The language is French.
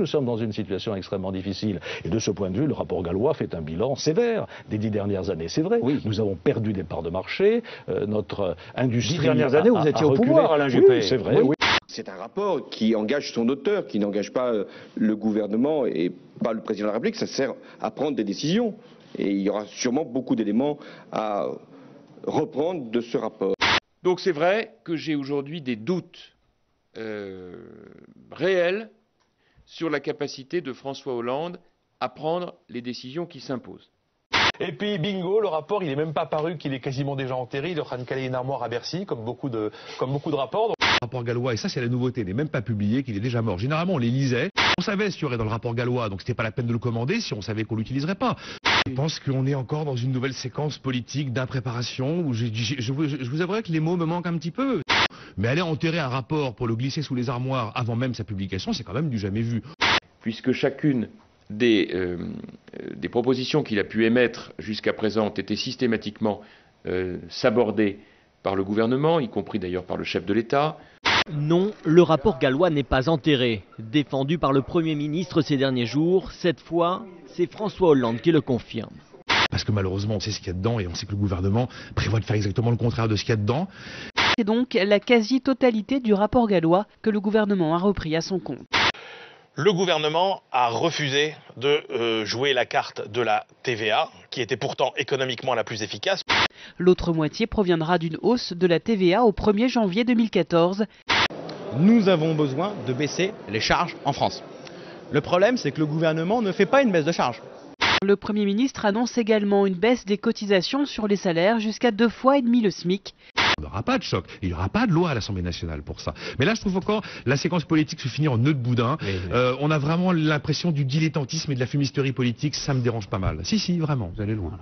Nous sommes dans une situation extrêmement difficile. Et de ce point de vue, le rapport Gallois fait un bilan sévère des 10 dernières années. C'est vrai, oui. Nous avons perdu des parts de marché, notre industrie... 10 dernières années, vous étiez au pouvoir, Alain Juppé. Oui, c'est vrai, oui. C'est un rapport qui engage son auteur, qui n'engage pas le gouvernement et pas le président de la République. Ça sert à prendre des décisions. Et il y aura sûrement beaucoup d'éléments à reprendre de ce rapport. Donc c'est vrai que j'ai aujourd'hui des doutes réels sur la capacité de François Hollande à prendre les décisions qui s'imposent. Et puis bingo, le rapport il n'est même pas paru qu'il est quasiment déjà enterré, il est en train de caler une armoire à Bercy, comme beaucoup de rapports. Donc... Le rapport Gallois, et ça c'est la nouveauté, il n'est même pas publié, qu'il est déjà mort. Généralement on les lisait, on savait ce qu'il y aurait dans le rapport Gallois, donc c'était pas la peine de le commander si on savait qu'on l'utiliserait pas. Je pense qu'on est encore dans une nouvelle séquence politique d'impréparation, où je vous avouerai que les mots me manquent un petit peu. Mais aller enterrer un rapport pour le glisser sous les armoires avant même sa publication, c'est quand même du jamais vu. Puisque chacune des propositions qu'il a pu émettre jusqu'à présent ont été systématiquement sabordées par le gouvernement, y compris d'ailleurs par le chef de l'État. Non, le rapport Gallois n'est pas enterré. Défendu par le Premier ministre ces derniers jours, cette fois, c'est François Hollande qui le confirme. Parce que malheureusement, on sait ce qu'il y a dedans et on sait que le gouvernement prévoit de faire exactement le contraire de ce qu'il y a dedans. C'est donc la quasi-totalité du rapport Gallois que le gouvernement a repris à son compte. Le gouvernement a refusé de jouer la carte de la TVA, qui était pourtant économiquement la plus efficace. L'autre moitié proviendra d'une hausse de la TVA au 1er janvier 2014. Nous avons besoin de baisser les charges en France. Le problème, c'est que le gouvernement ne fait pas une baisse de charges. Le Premier ministre annonce également une baisse des cotisations sur les salaires jusqu'à 2,5 fois le SMIC. Il n'y aura pas de choc, il n'y aura pas de loi à l'Assemblée nationale pour ça. Mais là, je trouve encore la séquence politique se finit en nœud de boudin. On a vraiment l'impression du dilettantisme et de la fumisterie politique, ça me dérange pas mal. Si, vraiment, vous allez loin.